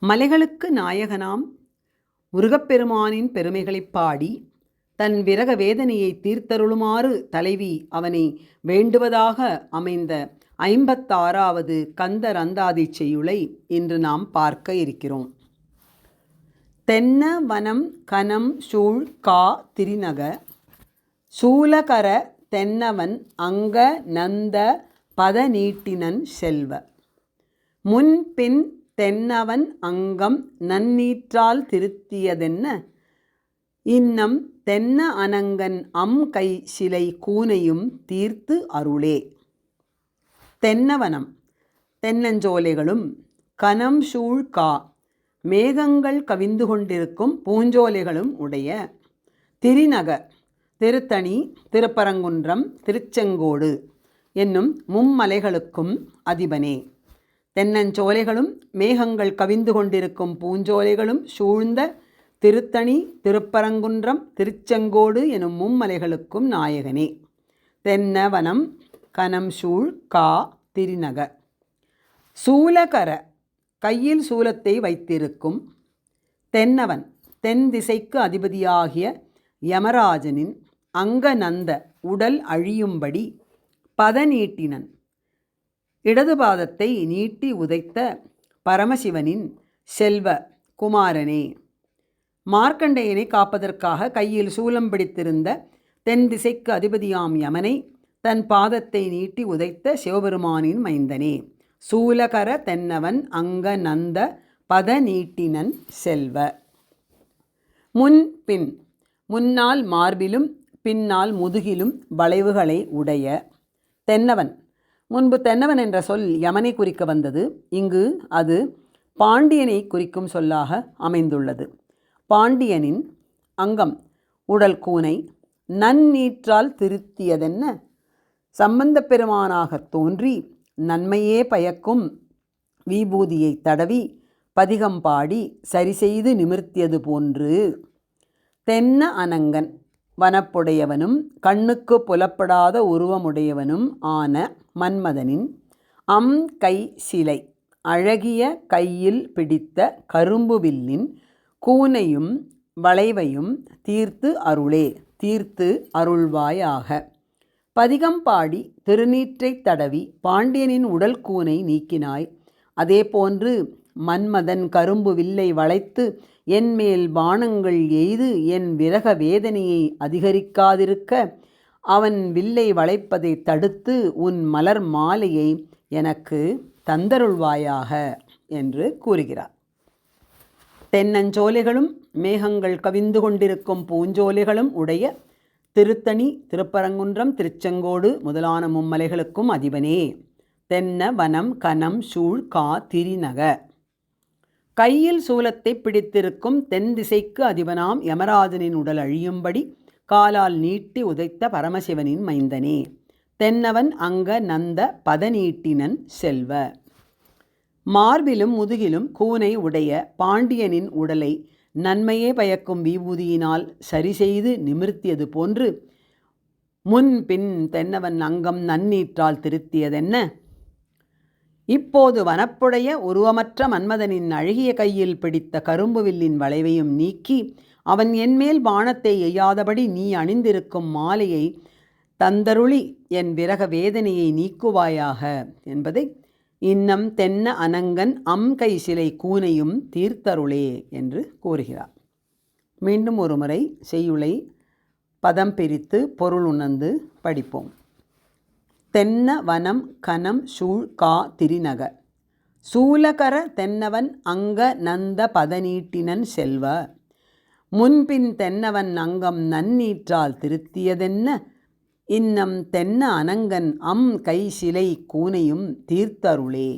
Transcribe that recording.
மலைகளுக்கு நாயகனாம் முருகப்பெருமானின் பெருமைகளைப் பாடி தன் விரக வேதனையை தீர்த்தருளுமாறு தலைவி அவனை வேண்டுவதாக அமைந்த 56வது கந்த ரந்தாதி செய்யுளை இன்று நாம் பார்க்க இருக்கிறோம். தென்ன வனம் கனம் சூழ் கா திரிநக சூலகர தென்னவன் அங்க நந்த பத நீட்டினன் செல்வ முன்பின் தென்னவன் அங்கம் நன்னீற்றால் திருத்தியதென்ன இன்னம் தென்ன அனங்கன் கை சிலை கூனையும் தீர்த்து அருளே. தென்னவனம் தென்னஞ்சோலைகளும் கனம் சூழ் கா மேகங்கள் கவிந்து கொண்டிருக்கும் பூஞ்சோலைகளும் உடைய திரிநக திருத்தணி திருப்பரங்குன்றம் திருச்செங்கோடு என்னும் மும்மலைகளுக்கும் அதிபனே. தென்னஞ்சோலைகளும் மேகங்கள் கவிந்து கொண்டிருக்கும் பூஞ்சோலைகளும் சூழ்ந்த திருத்தணி திருப்பரங்குன்றம் திருச்செங்கோடு எனும் மும்மலைகளுக்கும் நாயகனே. தென்னவனம் கனம் சூழ் கா திரிநக சூலகர கையில் சூலத்தை வைத்திருக்கும் தென்னவன் தென் திசைக்கு அதிபதியாகிய யமராஜனின் அங்கநந்த உடல் அழியும்படி பதநீட்டினன் இடது பாதத்தை நீட்டி உதைத்த பரமசிவனின் செல்வ குமாரனே. மார்க்கண்டேயனை காப்பதற்காக கையில் சூலம் பிடித்திருந்த தென் திசைக்கு அதிபதியாம் யமனை தன் பாதத்தை நீட்டி உதைத்த சிவபெருமானின் மைந்தனே. சூலகர தென்னவன் அங்க நந்த பத நீட்டினன் செல்வ. முன் பின் முன்னால் மார்பிலும் பின்னால் முதுகிலும் வளைவுகளை உடைய தென்னவன். முன்பு தென்னவன் என்ற சொல் யமனை குறிக்க வந்தது. இங்கு அது பாண்டியனை குறிக்கும் சொல்லாக அமைந்துள்ளது. பாண்டியனின் அங்கம் உடல் கூனை நன்னீற்றால் திருத்தியதென்ன சம்பந்த பெருமானாக தோன்றி நன்மையே பயக்கும் விபூதியை தடவி பதிகம் பாடி சரி செய்து நிமிர்த்தியது போன்று தென்ன அனங்கன் வனப்புடையவனும் கண்ணுக்கு புலப்படாத உருவமுடையவனும் ஆன மன்மதனின் கை சிலை அழகிய கையில் பிடித்த கரும்பு வில்லின் கூனையும் வளைவையும் தீர்த்து அருளே. தீர்த்து அருள்வாயாக. பதிகம் பாடி திருநீற்றை தடவி பாண்டியனின் உடல் கூனை நீக்கினாய். அதேபோன்று மன்மதன் கரும்பு வில்லை வளைத்து என்மேல் பாணங்கள் எய்து என் விரக வேதனையை அதிகரிக்காதிருக்க அவன் வில்லை வளைப்பதை தடுத்து உன் மலர் மாலையை எனக்கு தந்தருள்வாயாக என்று கூறுகிறார். தென்னஞ்சோலைகளும் மேகங்கள் கவிந்து கொண்டிருக்கும் பூஞ்சோலைகளும் உடைய திருத்தணி திருப்பரங்குன்றம் திருச்செங்கோடு முதலான மும்மலைகளுக்கும் அதிபனே. தென்ன வனம் கனம் சூழ் கா திரிநக கையில் சூலத்தை பிடித்திருக்கும் தென் திசைக்கு அதிபனாம் யமராஜனின் உடல் அழியும்படி காலால் நீட்டி உதைத்த பரமசிவனின் மைந்தனே. தென்னவன் அங்க நந்த பதநீட்டினன் செல்வ. மார்பிலும் முதுகிலும் கூனை உடைய பாண்டியனின் உடலை நன்மையே பயக்கும் விபூதியினால் சரி செய்து நிமிர்த்தியது போன்று முன்பின் தென்னவன் அங்கம் நன்னீற்றால் திருத்தியதென்ன இப்போது வனப்புடைய உருவமற்ற மன்மதனின் அழகிய கையில் பிடித்த கரும்புவில்லின் வளைவையும் நீக்கி அவன் என்மேல் பாணத்தை எய்யாதபடி நீ அணிந்திருக்கும் மாலையை தந்தருளி என் விரக வேதனையை நீக்குவாயாக என்பதை இன்னம் தென்ன அனங்கன் கை சிலை கூனையும் தீர்த்தருளே என்று கூறுகிறார். மீண்டும் ஒரு முறை செய்யுளை பதம் பிரித்து பொருள் உணர்ந்து படிப்போம். தென்ன வனம் கனம் சூழ் கா திரிநக சூலகர தென்னவன் அங்க நந்த பதநீட்டினன் செல்வ முன்பின் தென்னவன் அங்கம் நன்னீற்றால் திருத்தியதென்ன இன்னம் தென்ன அனங்கன் கை சிலை கூனையும் தீர்த்தருளே.